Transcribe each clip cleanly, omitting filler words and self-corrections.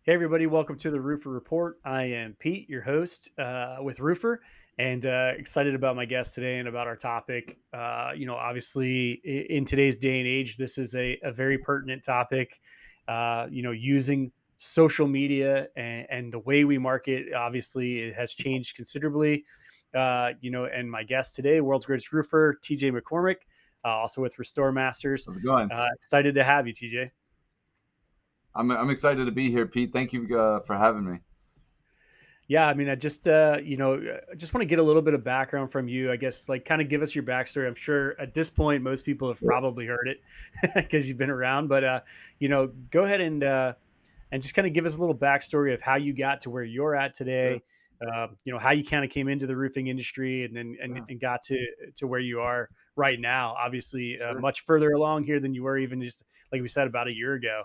Hey everybody, welcome to the Roofr Report. I am Pete, your host with Roofr, and excited about my guest today and about our topic. Obviously, in today's day and age, this is a very pertinent topic. Using social media and the way we market, obviously, it has changed considerably. And my guest today, world's greatest roofer, TJ McCormack, also with Restore Masters. How's it going? Excited to have you, TJ. I'm excited to be here, Pete. Thank you for having me. Yeah, I mean, I just want to get a little bit of background from you. I guess, like, kind of give us your backstory. I'm sure at this point, most people have Yeah, probably heard it because you've been around. But go ahead and just kind of give us a little backstory of how you got to where you're at sure. today. How you kind of came into the roofing industry and then Yeah, and got to where you are right now. Obviously, sure. much further along here than you were even just like we said about a year ago.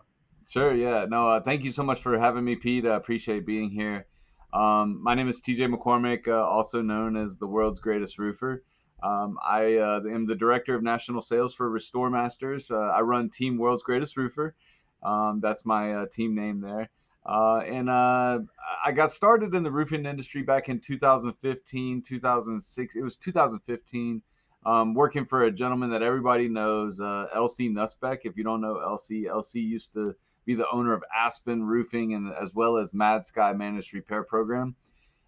Sure. Yeah. No. Thank you so much for having me, Pete. I appreciate being here. My name is TJ McCormack, also known as the world's greatest roofer. I am the director of national sales for Restore Masters. I run Team World's Greatest Roofer. That's my team name there. And I got started in the roofing industry back in 2015, 2006. It was 2015. Working for a gentleman that everybody knows, LC Nussbeck. If you don't know LC used to be the owner of Aspen Roofing and as well as Mad Sky Managed Repair Program.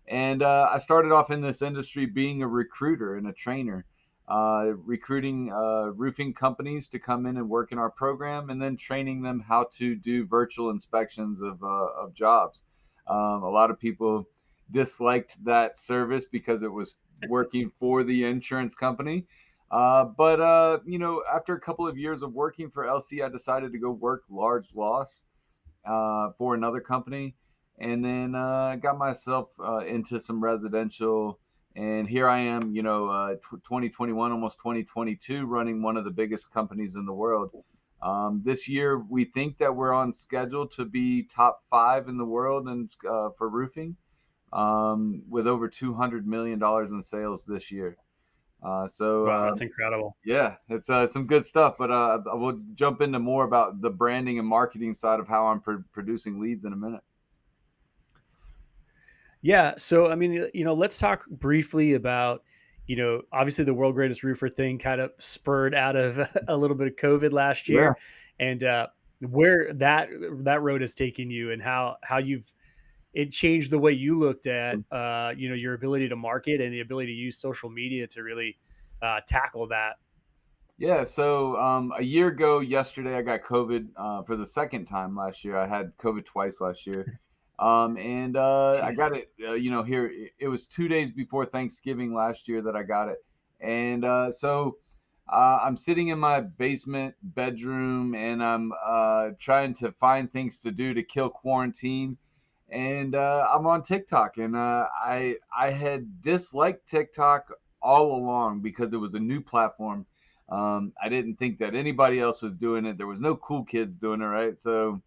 And I started off in this industry being a recruiter and a trainer, recruiting roofing companies to come in and work in our program, and then training them how to do virtual inspections of jobs. A lot of people disliked that service because it was working for the insurance company. But after a couple of years of working for LC, I decided to go work large loss for another company, and then got myself into some residential. And here I am, 2021, almost 2022, running one of the biggest companies in the world. This year, we think that we're on schedule to be top five in the world and for roofing, with over $200 million in sales this year. Uh, so Wow, uh, that's incredible. yeah, it's some good stuff, but I will jump into more about the branding and marketing side of how I'm producing leads in a minute. Yeah. So, I mean, let's talk briefly about, obviously the world greatest roofer thing kind of spurred out of a little bit of COVID last Yeah. year, and where that road has taken you, and how you've it changed the way you looked at, your ability to market and the ability to use social media to really tackle that. Yeah, so a year ago yesterday, I got COVID for the second time last year. I had COVID twice last year. And I Jeez. got it, here. It was 2 days before Thanksgiving last year that I got it. And I'm sitting in my basement bedroom and I'm trying to find things to do to kill quarantine. And I'm on TikTok, and I had disliked TikTok all along because it was a new platform. I didn't think that anybody else was doing it. There was no cool kids doing it, right? So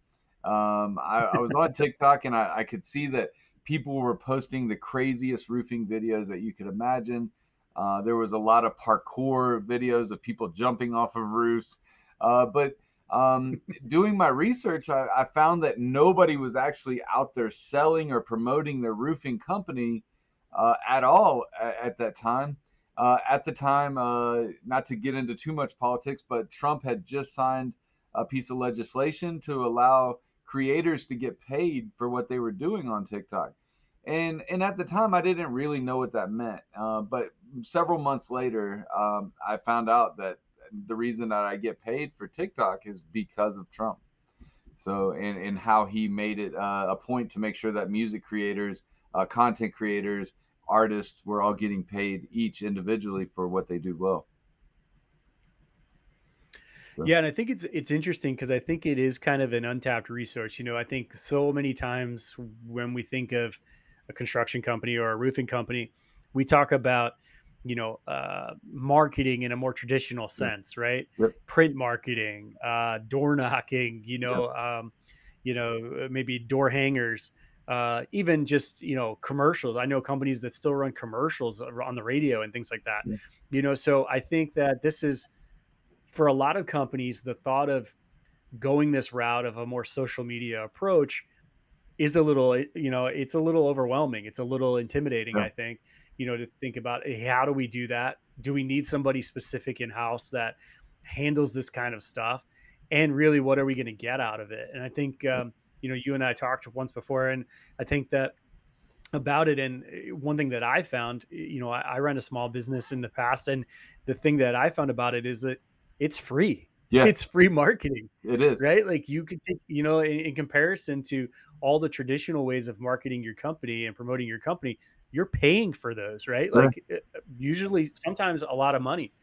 I was on TikTok, and I could see that people were posting the craziest roofing videos that you could imagine. There was a lot of parkour videos of people jumping off of roofs. But doing my research, I found that nobody was actually out there selling or promoting their roofing company at all at that time. Not to get into too much politics, but Trump had just signed a piece of legislation to allow creators to get paid for what they were doing on TikTok. And at the time, I didn't really know what that meant. But several months later, I found out that the reason that I get paid for TikTok is because of Trump. And how he made it a point to make sure that music creators, content creators, artists were all getting paid each individually for what they do well. So Yeah, and I think it's interesting because I think it is kind of an untapped resource. I think so many times when we think of a construction company or a roofing company, we talk about marketing in a more traditional yeah, sense, right? yep, Print marketing, door knocking, yep, maybe door hangers, even just commercials. I know companies that still run commercials on the radio and things like that. yeah, So I think that this is for a lot of companies, the thought of going this route of a more social media approach is a little, it's a little overwhelming. It's a little intimidating, Yeah. I think, to think about, hey, how do we do that? Do we need somebody specific in house that handles this kind of stuff? And really, what are we going to get out of it? And I think, you and I talked once before, and I think that about it. And one thing that I found, I ran a small business in the past, and the thing that I found about it is that it's free. Yeah, It's free marketing, it is. right? Like you could take, in comparison to all the traditional ways of marketing your company and promoting your company, you're paying for those, right? Yeah, Like usually, sometimes a lot of money.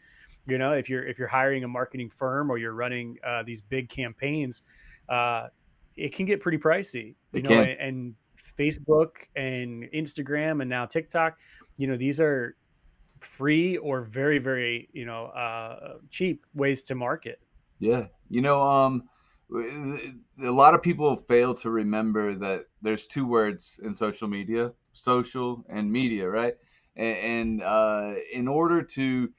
If you're hiring a marketing firm or you're running these big campaigns, uh, it can get pretty pricey. it can. And Facebook and Instagram and now TikTok, these are free or very, very, cheap ways to market. Yeah. A lot of people fail to remember that there's two words in social media: social and media, right? And in order to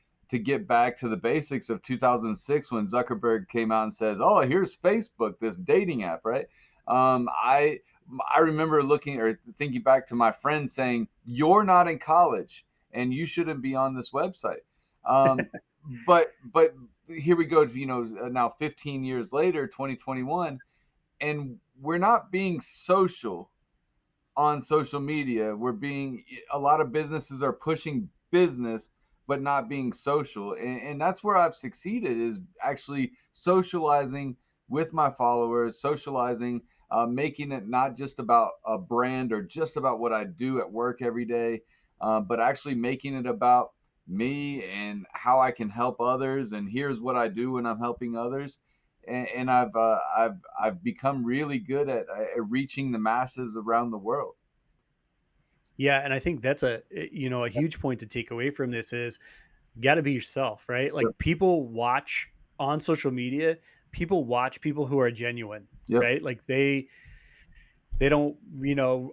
get back to the basics of 2006, when Zuckerberg came out and says, "Oh, here's Facebook, this dating app," right? Um, I I remember looking or thinking back to my friend saying, "You're not in college, and you shouldn't be on this website." But here we go, now 15 years later, 2021, and we're not being social on social media. A lot of businesses are pushing business, but not being social. And that's where I've succeeded, is actually socializing with my followers, socializing, making it not just about a brand or just about what I do at work every day, but actually making it about me and how I can help others. And here's what I do when I'm helping others. And I've become really good at reaching the masses around the world. Yeah, and I think that's a huge point to take away from this is you got to be yourself, right? Yep. Like people watch on social media, people watch people who are genuine, Yep. right? Like they don't,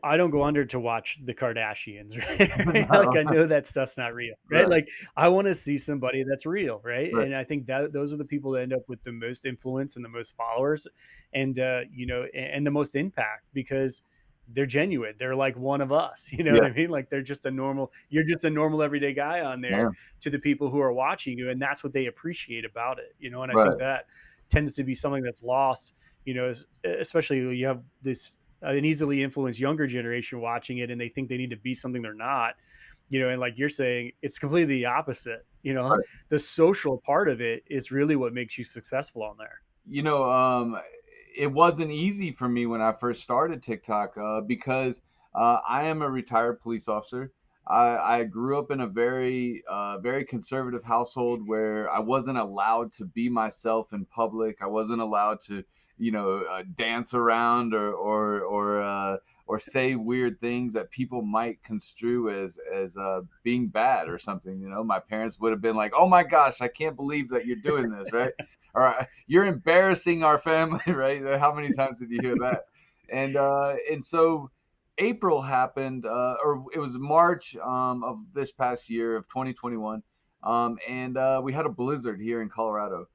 I don't go under to watch the Kardashians, right? Like I know that stuff's not real, right? Right. Like I want to see somebody that's real, right? Right. And I think that those are the people that end up with the most influence and the most followers, and and the most impact because they're genuine. They're like one of us, you know what Yeah. I mean? Like you're just a normal everyday guy on there Yeah. to the people who are watching you, and that's what they appreciate about it, and I think Right. that tends to be something that's lost, especially when you have this an easily influenced younger generation watching it and they think they need to be something they're not, and like you're saying, it's completely the opposite. Right. The social part of it is really what makes you successful on there. You know, it wasn't easy for me when I first started TikTok, because I am a retired police officer. I grew up in a very conservative household where I wasn't allowed to be myself in public. I wasn't allowed to, dance around or say weird things that people might construe as being bad or something. My parents would have been like, "Oh my gosh, I can't believe that you're doing this," right? Or "You're embarrassing our family," right? How many times did you hear that? And so April happened, or it was March, of this past year of 2021, and we had a blizzard here in Colorado.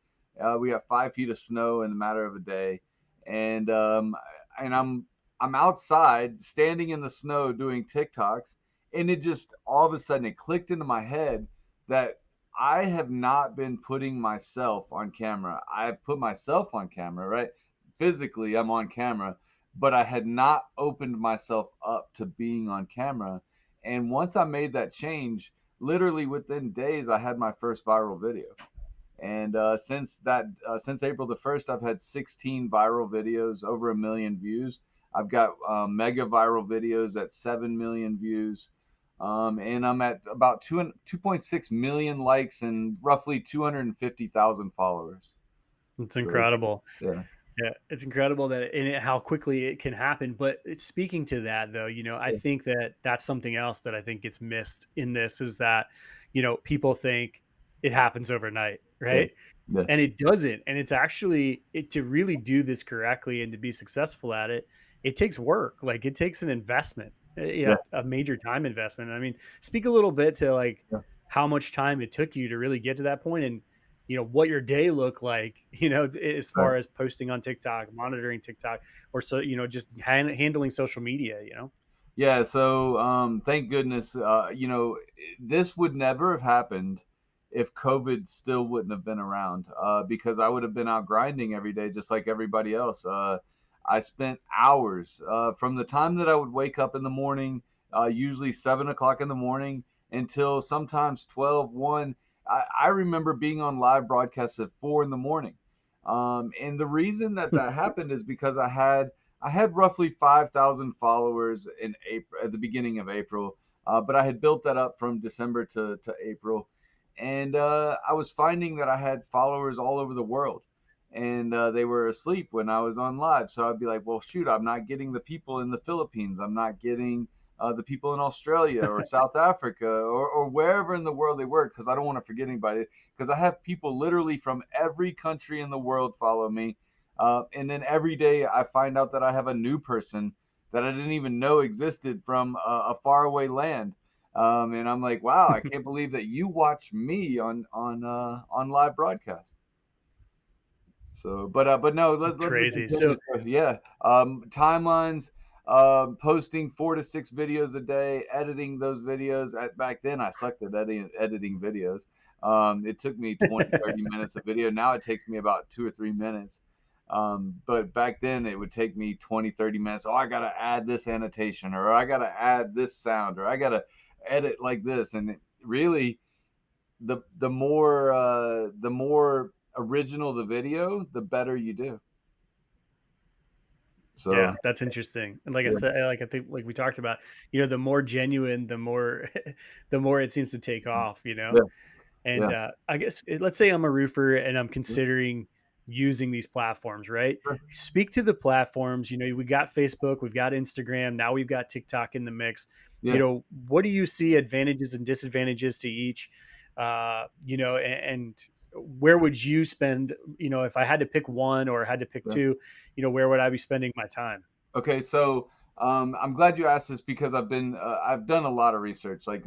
We got 5 feet of snow in the matter of a day, and I'm outside standing in the snow doing TikToks, and it just all of a sudden it clicked into my head that I have not been putting myself on camera. I've put myself on camera, right? Physically, I'm on camera, but I had not opened myself up to being on camera. And once I made that change, literally within days, I had my first viral video. And since April the 1st, I've had 16 viral videos, over 1 million views. I've got mega viral videos at 7 million views. And I'm at about 2.6 million likes and roughly 250,000 followers. It's So it's, incredible. yeah, Yeah, it's incredible that how quickly it can happen. But speaking to that, though, I yeah, think that that's something else that I think gets missed in this is that, people think it happens overnight, yeah, right? yeah, And it doesn't. And it's actually to really do this correctly and to be successful at it, it takes work. Like it takes an investment, yeah, a major time investment. I mean, speak a little bit to like yeah. how much time it took you to really get to that point, and what your day looked like, as Right. far as posting on TikTok, monitoring TikTok, or so, just handling social media. Yeah, so thank goodness, this would never have happened if COVID still wouldn't have been around, because I would have been out grinding every day just like everybody else. I spent hours from the time that I would wake up in the morning, usually 7 o'clock in the morning, until sometimes 12, 1. I remember being on live broadcasts at 4 in the morning. And the reason that that happened is because I had roughly 5,000 followers in April, at the beginning of April, but I had built that up from December to April, and I was finding that I had followers all over the world, and they were asleep when I was on live. So I'd be like, "Well, shoot, I'm not getting the people in the Philippines. I'm not getting the people in Australia or South Africa or wherever in the world they were, because I don't want to forget anybody. Because I have people literally from every country in the world follow me, and then every day I find out that I have a new person that I didn't even know existed from a faraway land. And I'm like, wow, I can't believe that you watch me on live broadcast. So, but no, let me Crazy. continue. So So, yeah, timelines, posting 4 to 6 videos a day, editing those videos. Back then, I sucked at editing videos. It took me 20, 30 minutes of video. Now it takes me about 2 or 3 minutes. But back then, it would take me 20, 30 minutes. Oh, I got to add this annotation, or I got to add this sound, or I got to edit like this. And really, the more original the video, the better you do. So yeah, that's interesting. And like I yeah, said, like I think like we talked about, the more genuine, the more the more it seems to take off. yeah, And yeah, I guess let's say I'm a roofer and I'm yeah, considering using these platforms, right? sure, Speak to the platforms. We got Facebook, we've got Instagram, now we've got TikTok in the mix. yeah, What do you see advantages and disadvantages to each? And where would you spend, if I had to pick one or had to pick yeah. two, where would I be spending my time? Okay, so I'm glad you asked this because I've done a lot of research. Like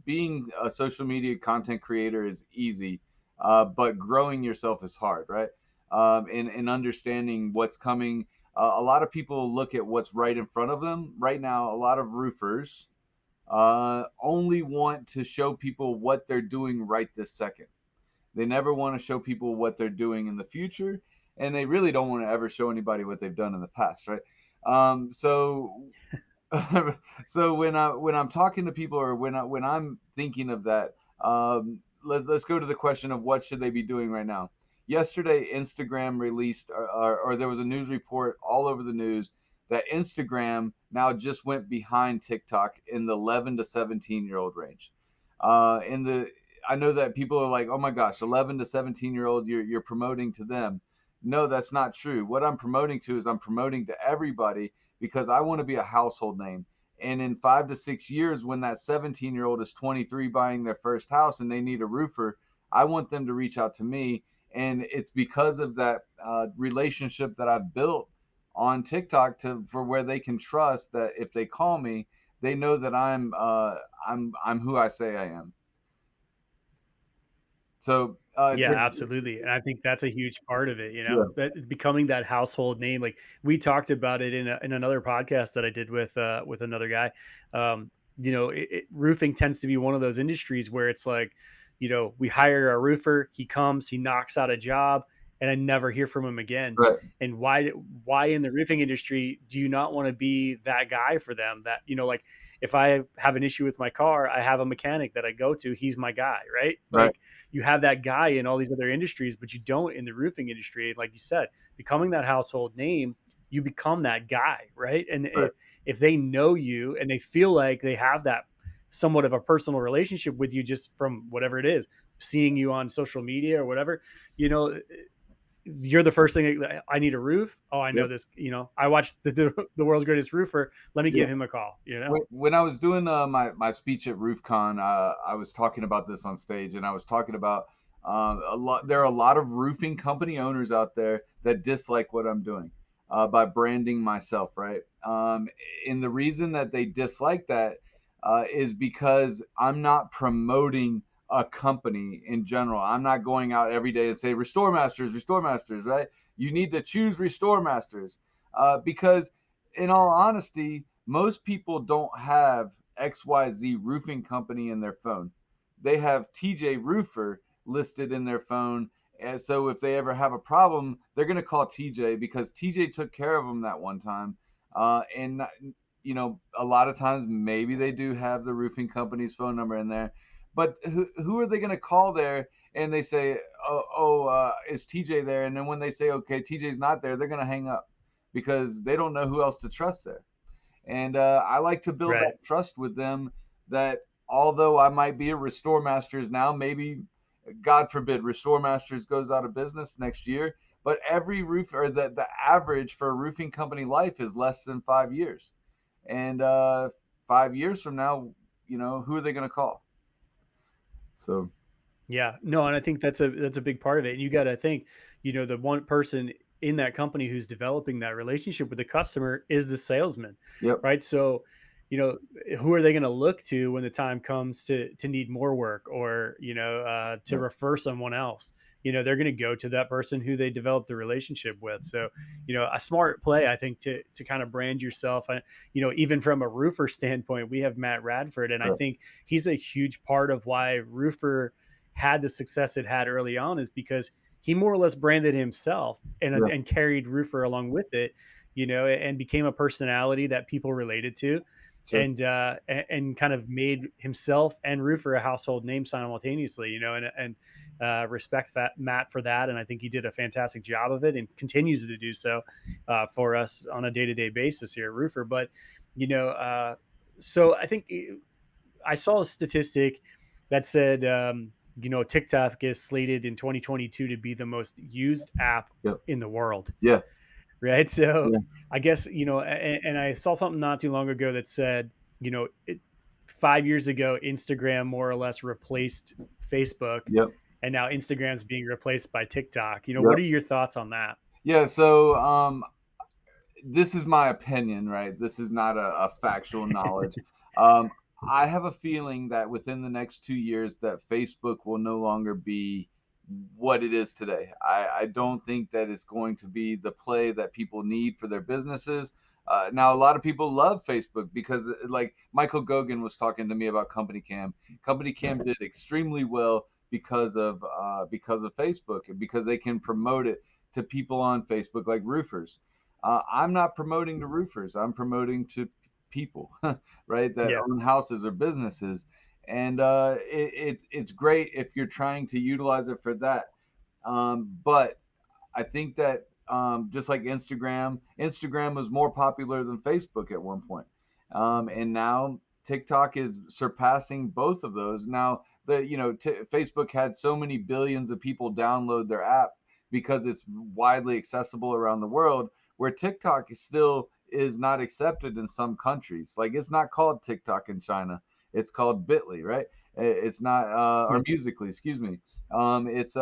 being a social media content creator is easy, but growing yourself is hard, right? And understanding what's coming. A lot of people look at what's right in front of them. Right now, a lot of roofers only want to show people what they're doing right this second. They never want to show people what they're doing in the future, and they really don't want to ever show anybody what they've done in the past, right? So so when I'm talking to people, or when I'm thinking of that, let's go to the question of what should they be doing right now. Yesterday, Instagram released, or there was a news report all over the news that Instagram now just went behind TikTok in the 11 to 17-year-old range. In the I know that people are like, oh my gosh, 11 to 17-year-old, you're promoting to them. No, that's not true. What I'm promoting to is I'm promoting to everybody, because I want to be a household name. And in 5 to 6 years, when that 17-year-old is 23 buying their first house and they need a roofer, I want them to reach out to me. And it's because of that relationship that I've built on TikTok, for where they can trust that if they call me, they know that I'm who I say I am. So Yeah, absolutely, and I think that's a huge part of it, yeah, that becoming that household name. Like, we talked about it in another podcast that I did with another guy. Roofing tends to be one of those industries where it's like, we hire a roofer, he comes, he knocks out a job, and I never hear from him again. right, And why in the roofing industry do you not want to be that guy for them? That, like, if I have an issue with my car, I have a mechanic that I go to. He's my guy, right? right, Like, you have that guy in all these other industries, but you don't in the roofing industry. Like you said, becoming that household name, you become that guy, right? And right, if they know you and they feel like they have that somewhat of a personal relationship with you just from whatever it is, seeing you on social media or whatever, you know, you're the first thing. I need a roof. Oh, I yeah, know this. I watched the world's greatest roofer. Let me yeah. give him a call. When I was doing my speech at RoofCon, I was talking about this on stage, and I was talking about a lot. There are a lot of roofing company owners out there that dislike what I'm doing by branding myself, right? And the reason that they dislike that is because I'm not promoting a company in general. I'm not going out every day and say restore masters, right? You need to choose restore masters, because in all honesty, most people don't have XYZ roofing company in their phone. They have TJ Roofer listed in their phone. And so if they ever have a problem, they're going to call TJ because TJ took care of them that one time. And a lot of times maybe they do have the roofing company's phone number in there, but who are they going to call there? And they say, is TJ there? And then when they say, okay, TJ's not there, they're going to hang up because they don't know who else to trust there. And I like to build that Right. trust with them that although I might be a Restore Masters now, maybe, God forbid, Restore Masters goes out of business next year, but every roof or the average for a roofing company life is less than 5 years. And 5 years from now, who are they going to call? So, Yeah, no, and I think that's a big part of it. And you got to think, the one person in that company who's developing that relationship with the customer is the salesman, yep, right? So, you know, who are they going to look to when the time comes to need more work or to yep, refer someone else? They're going to go to that person who they developed the relationship with. So, a smart play, I think, to kind of brand yourself. Even from a roofer standpoint, we have Matt Radford, and I right, think he's a huge part of why Roofer had the success it had early on is because he more or less branded himself yeah, and carried Roofer along with it, and became a personality that people related to, sure, and kind of made himself and Roofer a household name simultaneously, and respect Matt for that, and I think he did a fantastic job of it and continues to do so for us on a day to day basis here at Roofer. But you know, uh, so I think I saw a statistic that said, TikTok is slated in 2022 to be the most used app yep, in the world, yeah, right? So yeah, I guess, and I saw something not too long ago that said, 5 years ago, Instagram more or less replaced Facebook, yep, and now Instagram's being replaced by TikTok. What yep. are your thoughts on that? Yeah, so this is my opinion, right? This is not a factual knowledge. Um, I have a feeling that within the next 2 years, that Facebook will no longer be what it is today. I don't think that it's going to be the play that people need for their businesses. Now, a lot of people love Facebook because, like Michael Gogan was talking to me about Company Cam. Company Cam did extremely well because of Facebook and because they can promote it to people on Facebook like roofers. I'm not promoting to roofers. I'm promoting to people, right, that Yeah. own houses or businesses. And it's great if you're trying to utilize it for that. But I think that just like Instagram was more popular than Facebook at one point, and now TikTok is surpassing both of those. Now, Facebook had so many billions of people download their app because it's widely accessible around the world, where TikTok is not accepted in some countries. Like it's not called TikTok in China; it's called Bitly, right? It's not, or Yeah. Musically, excuse me. It's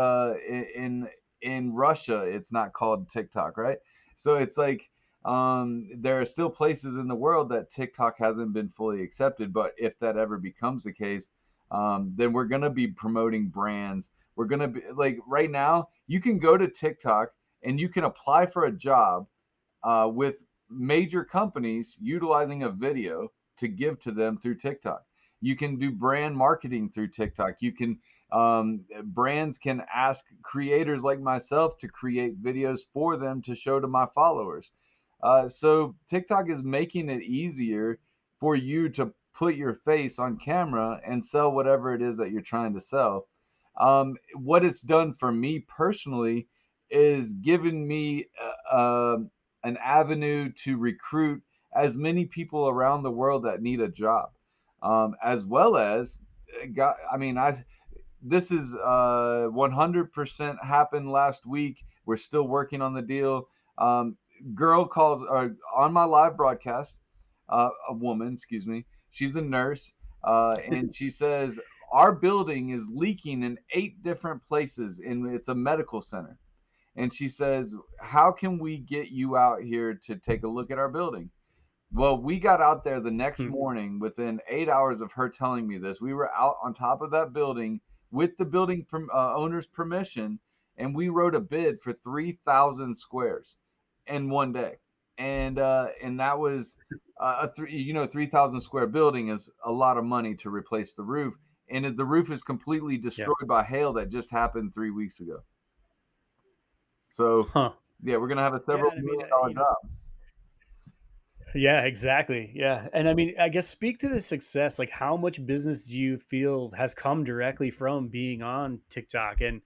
in Russia, it's not called TikTok, right? So it's like there are still places in the world that TikTok hasn't been fully accepted. But if that ever becomes the case, then we're gonna be promoting brands. We're gonna be like right now, you can go to TikTok and you can apply for a job with major companies utilizing a video to give to them through TikTok. You can do brand marketing through TikTok. Brands can ask creators like myself to create videos for them to show to my followers. So TikTok is making it easier for you to put your face on camera and sell whatever it is that you're trying to sell. What it's done for me personally is given me an avenue to recruit as many people around the world that need a job, as well as I mean, I this is 100% happened last week. We're still working on the deal. Um, Girl calls on my live broadcast. A woman, excuse me. She's a nurse, and she says our building is leaking in 8 different places, and it's a medical center. And she says, "How can we get you out here to take a look at our building?" Well, we got out there the next Hmm. morning within 8 hours of her telling me this. We were out on top of that building with the building owner's permission, and we wrote a bid for 3,000 squares in one day, and that was a 3,000 square building is a lot of money to replace the roof, and the roof is completely Yeah. destroyed by hail that just happened 3 weeks ago. So Huh. yeah, we're gonna have a Yeah. several I mean, million-dollar job. yeah, exactly. Yeah. And I mean, I guess speak to the success. Like, how much business do you feel has come directly from being on TikTok, and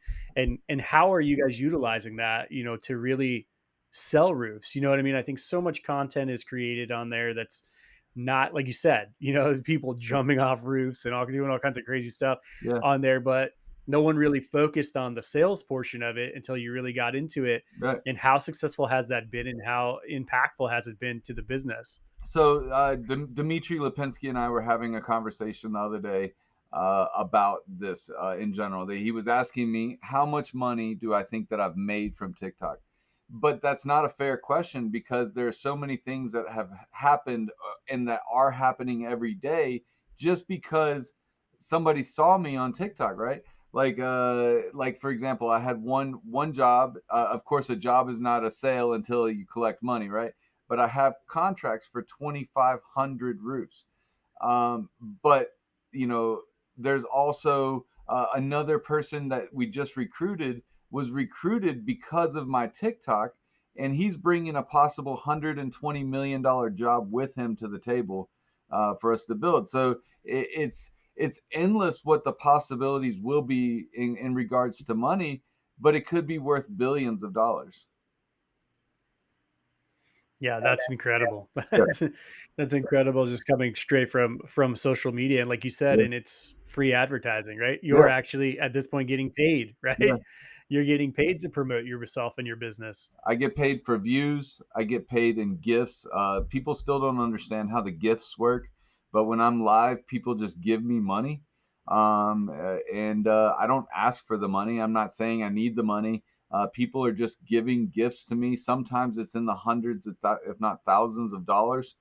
how are you guys utilizing that, to really sell roofs? You know what I mean? I think so much content is created on there that's not like you said, people jumping off roofs and all doing all kinds of crazy stuff Yeah, on there, but no one really focused on the sales portion of it until you really got into it. right. And how successful has that been, and how impactful has it been to the business? So Dmitry Lipinski and I were having a conversation the other day about this in general. He was asking me how much money do I think that I've made from TikTok, but that's not a fair question because there are so many things that have happened and that are happening every day just because somebody saw me on TikTok, right? Like for example, I had one job. Of course, a job is not a sale until you collect money, right? But I have contracts for 2,500 roofs. But you know, there's also another person that we just recruited was recruited because of my TikTok, and he's bringing a possible $120 million job with him to the table for us to build. So it's endless what the possibilities will be in regards to money, but it could be worth billions of dollars. Yeah, that's incredible. Yeah, That's incredible, just coming straight from social media, and like you said, yeah, and it's free advertising, right? yeah, You're actually at this point getting paid, yeah. right? You're getting paid to promote yourself and your business. I get paid for views. I get paid in gifts. People still don't understand how the gifts work, but when I'm live, people just give me money, and I don't ask for the money. I'm not saying I need the money. People are just giving gifts to me. Sometimes it's in the hundreds, if not thousands of dollars.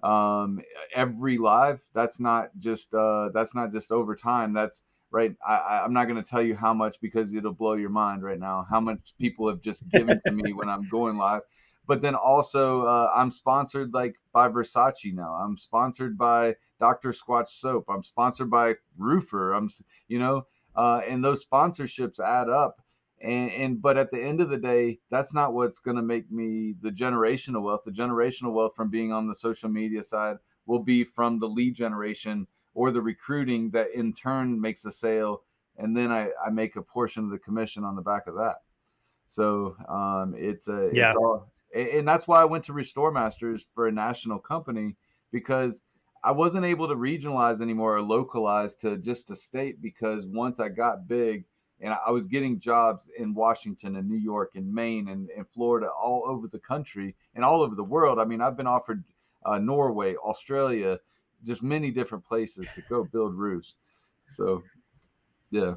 Um, every live. That's not just over time. That's right. I'm not going to tell you how much because it'll blow your mind right now. How much people have just given to me when I'm going live. But then also, I'm sponsored like by Versace now. I'm sponsored by Dr. Squatch soap. I'm sponsored by Roofer. And those sponsorships add up. And but at the end of the day, that's not what's going to make me the generational wealth. The generational wealth from being on the social media side will be from the lead generation or the recruiting that in turn makes a sale, and then I make a portion of the commission on the back of that. So it's Yeah. all, and that's why I went to Restore Masters for a national company because I wasn't able to regionalize anymore or localize to just a state because once I got big and I was getting jobs in Washington and New York and Maine and Florida all over the country and all over the world. I mean, I've been offered Norway, Australia, just many different places to go build roofs. So yeah,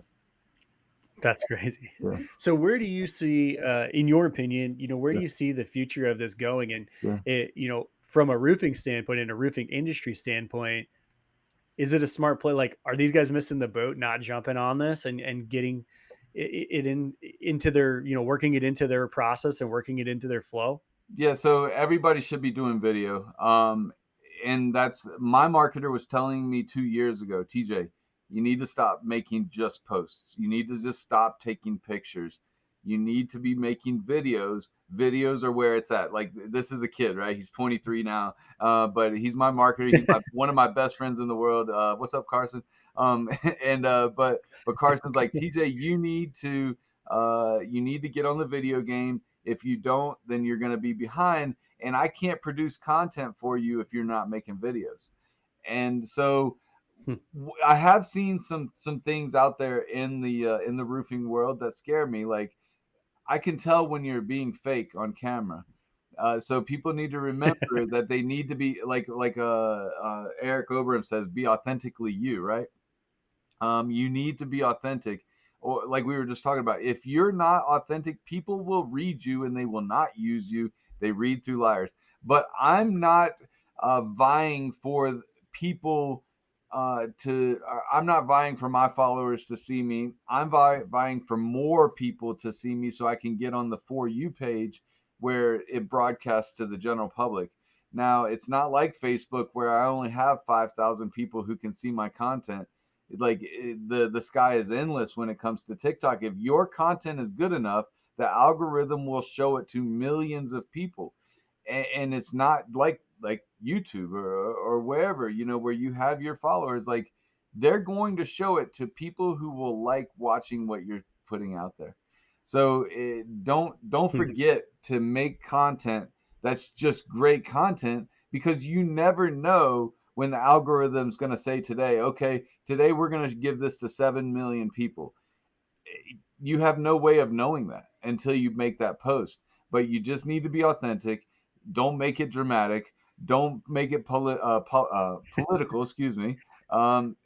That's crazy. yeah, So where do you see, in your opinion, where do yeah, you see the future of this going? And yeah. from a roofing standpoint and a roofing industry standpoint, is it a smart play? Like, are these guys missing the boat, not jumping on this and getting it into their, working it into their process and working it into their flow? Yeah, so everybody should be doing video. And that's my marketer was telling me 2 years ago, TJ, you need to stop making just posts. You need to just stop taking pictures. You need to be making videos. Videos are where it's at. Like this is a kid, right? He's 23 now, but he's my marketer. He's one of my best friends in the world. What's up, Carson? And but Carson's like, TJ, you need to get on the video game. If you don't, then you're going to be behind. And I can't produce content for you if you're not making videos. And so Hmm. I have seen some things out there in the roofing world that scare me. Like I can tell when you're being fake on camera. So people need to remember that they need to be Eric Oberon says, be authentically you, right? You need to be authentic. Or like we were just talking about, if you're not authentic, people will read you and they will not use you. They read through liars. But I'm not vying for people I'm not vying for my followers to see me. I'm vying for more people to see me so I can get on the For You page where it broadcasts to the general public. Now, it's not like Facebook where I only have 5,000 people who can see my content. The sky is endless when it comes to TikTok. If your content is good enough, the algorithm will show it to millions of people. And it's not like YouTube or wherever, where you have your followers. Like, they're going to show it to people who will like watching what you're putting out there. So don't forget to make content that's just great content, because you never know when the algorithm's going to say today, okay, today we're going to give this to 7 million people. You have no way of knowing that until you make that post. But you just need to be authentic. Don't make it dramatic. Don't make it political. Excuse me. And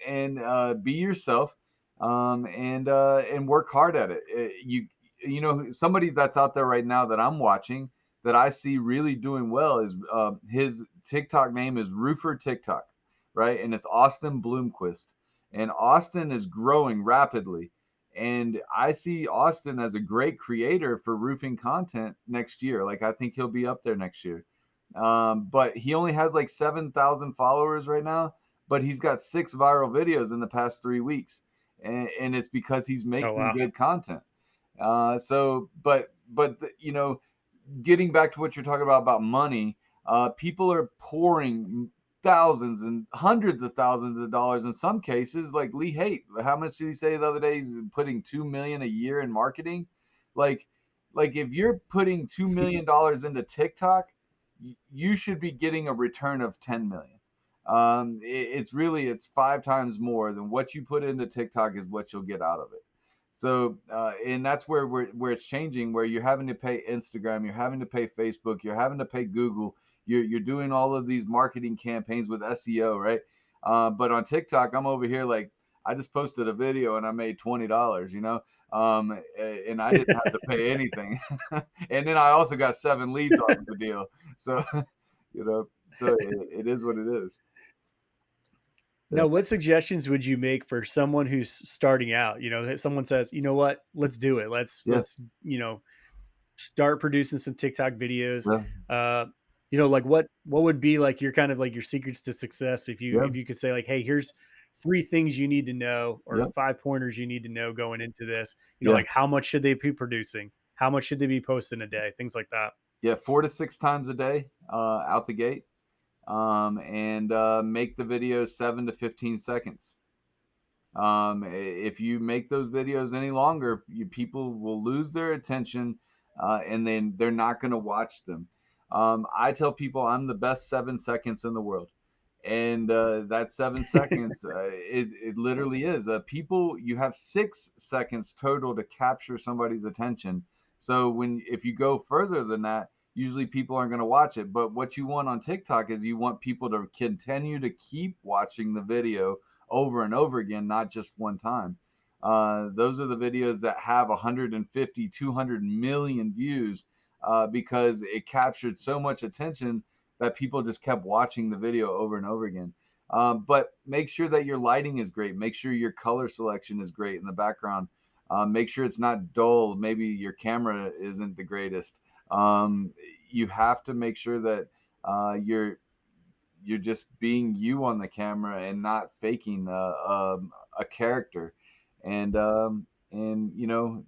be yourself. And work hard at it. Somebody that's out there right now that I'm watching that I see really doing well is his TikTok name is Roofr TikTok, right? And it's Austin Bloomquist, and Austin is growing rapidly, and I see Austin as a great creator for roofing content next year. Like, I think he'll be up there next year. But he only has like 7,000 followers right now, but he's got 6 viral videos in the past 3 weeks. And it's because he's Oh making wow. good content. But getting back to what you're talking about money, people are pouring thousands and hundreds of thousands of dollars in some cases. Like Lee Haight, how much did he say the other day? He's putting 2 million a year in marketing. Like, like if you're putting $2 million into TikTok, you should be getting a return of 10 million. It's 5 times more than what you put into TikTok is what you'll get out of it. So, and that's where it's changing, where you're having to pay Instagram, you're having to pay Facebook, you're having to pay Google, you're doing all of these marketing campaigns with SEO, right? But on TikTok, I'm over here like, I just posted a video and I made $20, and I didn't have to pay anything, and then I also got 7 leads off of the deal. So, it is what it is. Yeah, Now, what suggestions would you make for someone who's starting out? That someone says, "You know what? Let's do it. yeah, Start producing some TikTok videos." yeah, Uh, like what would be like your kind of like your secrets to success if you yeah, if you could say like, "Hey, here's 3 things you need to know or yeah, 5 pointers you need to know going into this." yeah. Like how much should they be producing? How much should they be posting a day? Things like that. Yeah, 4 to 6 times a day, out the gate, and make the videos 7 to 15 seconds. If you make those videos any longer, people will lose their attention, and then they're not going to watch them. I tell people I'm the best 7 seconds in the world. And that 7 seconds, it literally is. People, you have 6 seconds total to capture somebody's attention. So if you go further than that, usually people aren't going to watch it. But what you want on TikTok is you want people to continue to keep watching the video over and over again, not just one time. Those are the videos that have 150, 200 million views, because it captured so much attention that people just kept watching the video over and over again. But make sure that your lighting is great. Make sure your color selection is great in the background. Make sure it's not dull. Maybe your camera isn't the greatest. You have to make sure that you're just being you on the camera and not faking a character, and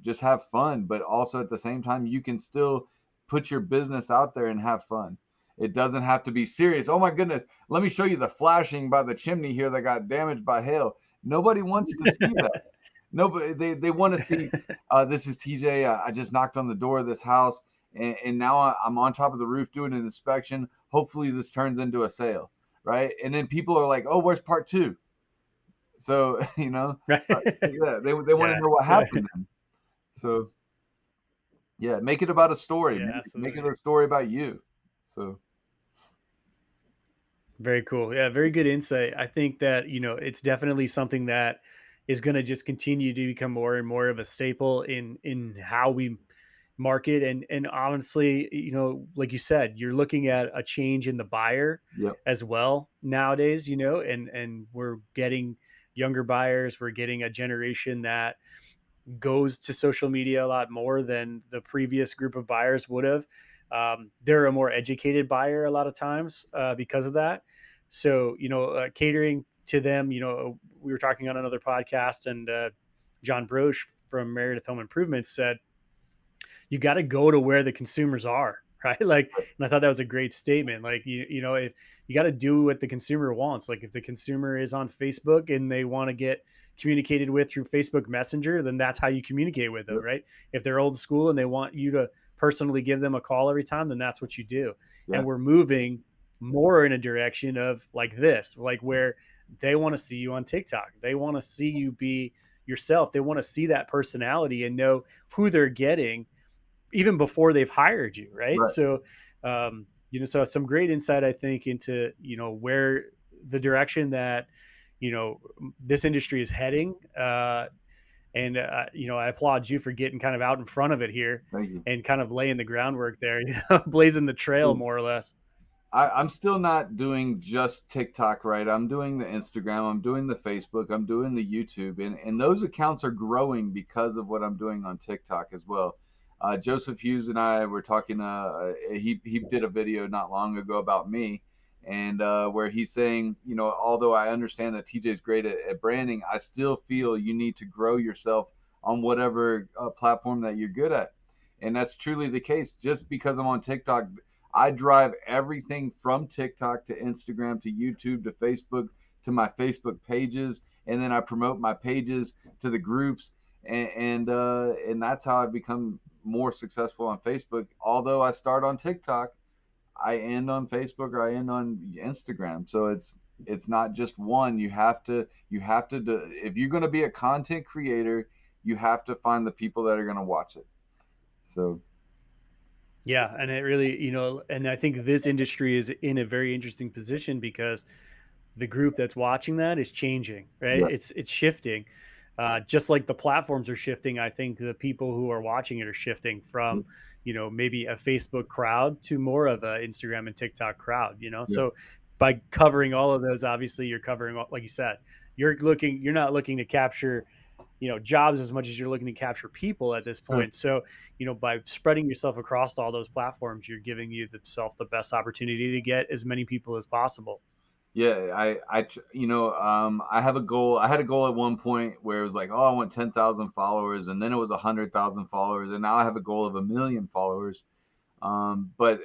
just have fun, but also at the same time you can still put your business out there and have fun. It doesn't have to be serious. Oh my goodness, let me show you the flashing by the chimney here that got damaged by hail. Nobody wants to see that. Nobody, they want to see, this is TJ. I just knocked on the door of this house, and now I'm on top of the roof doing an inspection. Hopefully, this turns into a sale, right? And then people are like, "Oh, where's part two?" So Right. yeah, they want to Yeah. know what Right. happened then. So yeah, make it about a story. Yeah, Make it absolutely. a story about you. So Very cool. Yeah, very good insight. I think that, it's definitely something that is going to just continue to become more and more of a staple in how we market. And honestly, like you said, you're looking at a change in the buyer Yep. as well nowadays, and we're getting younger buyers. We're getting a generation that goes to social media a lot more than the previous group of buyers would have. They're a more educated buyer a lot of times because of that. So, catering to them, we were talking on another podcast, and John Broche from Meredith Home Improvement said, you got to go to where the consumers are, right? Like, and I thought that was a great statement. Like, if you got to do what the consumer wants. Like, if the consumer is on Facebook and they want to get communicated with through Facebook Messenger, then that's how you communicate with them, Yep. right? If they're old school and they want you to personally give them a call every time, then that's what you do. And Yeah. we're moving more in a direction of like this, like where they want to see you on TikTok. They want to see you be yourself. They want to see that personality and know who they're getting even before they've hired you, right? Right. So, so some great insight, I think, into where the direction that this industry is heading. And I applaud you for getting kind of out in front of it here Thank you. and kind of laying the groundwork there, blazing the trail more or less. I'm still not doing just TikTok, right? I'm doing the Instagram, I'm doing the Facebook, I'm doing the YouTube, and those accounts are growing because of what I'm doing on TikTok as well. Joseph Hughes and I were talking. He did a video not long ago about me, and where he's saying, although I understand that TJ is great at branding, I still feel you need to grow yourself on whatever platform that you're good at, and that's truly the case. Just because I'm on TikTok, I drive everything from TikTok to Instagram to YouTube to Facebook to my Facebook pages, and then I promote my pages to the groups, and that's how I've become more successful on Facebook. Although I start on TikTok, I end on Facebook or I end on Instagram. So it's not just one. You have to do, if you're going to be a content creator, you have to find the people that are going to watch it. So Yeah, and it really, and I think this industry is in a very interesting position because the group that's watching that is changing, right? yeah, It's shifting. Just like the platforms are shifting, I think the people who are watching it are shifting yeah, from, maybe a Facebook crowd to more of a Instagram and TikTok crowd, yeah, So by covering all of those, obviously you're covering, like you said, you're not looking to capture jobs as much as you're looking to capture people at this sure. point. So by spreading yourself across all those platforms, you're giving yourself the best opportunity to get as many people as possible. Yeah, I have a goal. I had a goal at one point where it was like, oh, I want 10,000 followers, and then it was 100,000 followers, and now I have a goal of 1 million followers. But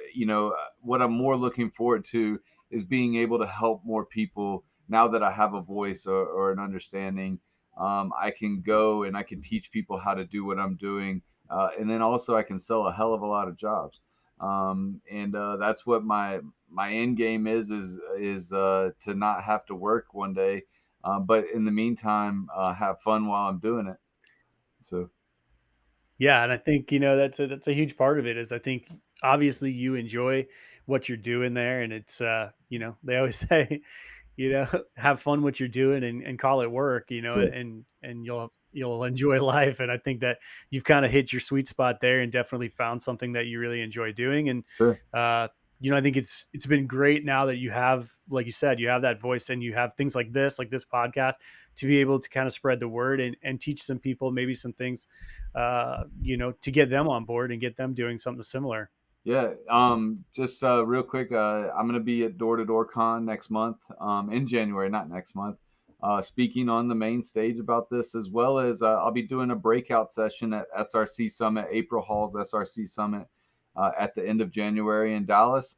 what I'm more looking forward to is being able to help more people now that I have a voice or an understanding. I can go and I can teach people how to do what I'm doing, and then also I can sell a hell of a lot of jobs. And that's what my end game is to not have to work one day, but in the meantime, have fun while I'm doing it. So Yeah, and I think that's a huge part of it. Is I think obviously you enjoy what you're doing there, and it's they always say have fun what you're doing and call it work, yeah, and you'll enjoy life. And I think that you've kind of hit your sweet spot there and definitely found something that you really enjoy doing. And sure. uh, I think it's been great now that you have, like you said, you have that voice and you have things like this podcast to be able to kind of spread the word and teach some people maybe some things, to get them on board and get them doing something similar. Yeah, just real quick, I'm going to be at Door to Door Con next month, in January, not next month, speaking on the main stage about this, as well as I'll be doing a breakout session at SRC Summit, April Hall's SRC Summit, at the end of January in Dallas.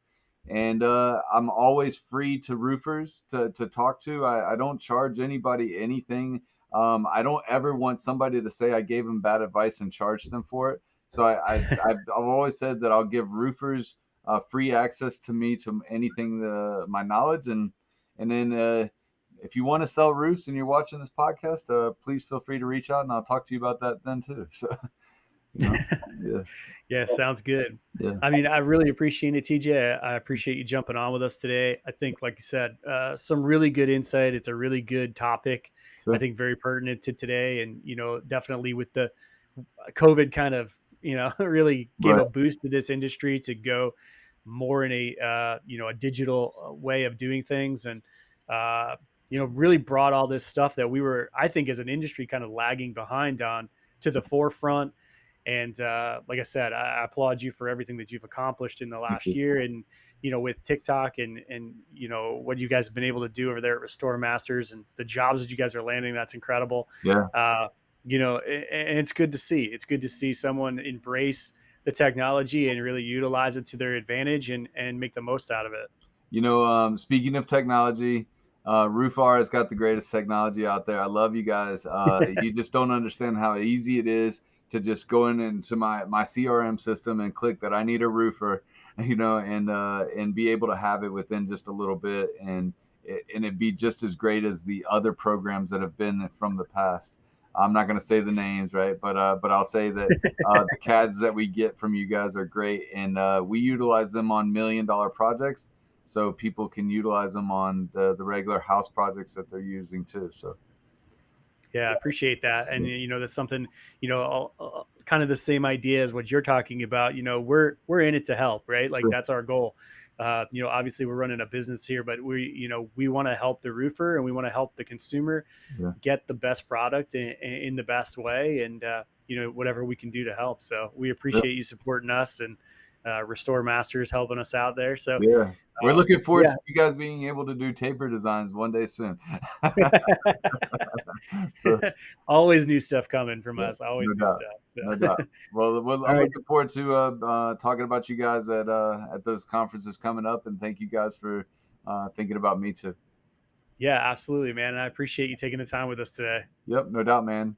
And I'm always free to roofers to talk to. I don't charge anybody anything. I don't ever want somebody to say I gave them bad advice and charge them for it. So I've always said that I'll give roofers free access to me to anything my knowledge, and then if you want to sell roofs and you're watching this podcast, please feel free to reach out and I'll talk to you about that then too. So you know, yeah, Yeah, sounds good. yeah, I mean, I really appreciate it, TJ. I appreciate you jumping on with us today. I think, like you said, some really good insight. It's a really good topic. I sure, think very pertinent to today, and definitely with the COVID kind of really gave Right. a boost to this industry to go more in a digital way of doing things, and uh, really brought all this stuff that we were, I think, as an industry, kind of lagging behind on to So the forefront. And like I said, I applaud you for everything that you've accomplished in the thank last you. year, and with TikTok, and what you guys have been able to do over there at Restore Masters, and the jobs that you guys are landing. That's incredible. Yeah. Uh, and it's good to see. It's good to see someone embrace the technology and really utilize it to their advantage, and make the most out of it. Speaking of technology, Roofr has got the greatest technology out there. I love you guys. You just don't understand how easy it is to just go into my CRM system and click that I need a roofer, and be able to have it within just a little bit, and it be just as great as the other programs that have been from the past. I'm not going to say the names, right? But I'll say that the CADs that we get from you guys are great, and we utilize them on $1 million projects, so people can utilize them on the regular house projects that they're using too. So Yeah, I appreciate that. And yeah, that's something, kind of the same idea as what you're talking about. We're in it to help, right? Like, sure. that's our goal. Obviously we're running a business here, but we want to help the roofer, and we want to help the consumer Yeah, get the best product in the best way, and whatever we can do to help. So we yeah, appreciate you supporting us, and Restore Masters helping us out there. So yeah. We're looking forward yeah. to you guys being able to do taper designs one day soon. So, Always new stuff coming from yeah, us. Always no new doubt, stuff. no So. doubt. Well, All I'm right. looking forward to talking about you guys at those conferences coming up, and thank you guys for thinking about me too. Yeah, absolutely, man. And I appreciate you taking the time with us today. Yep, no doubt, man.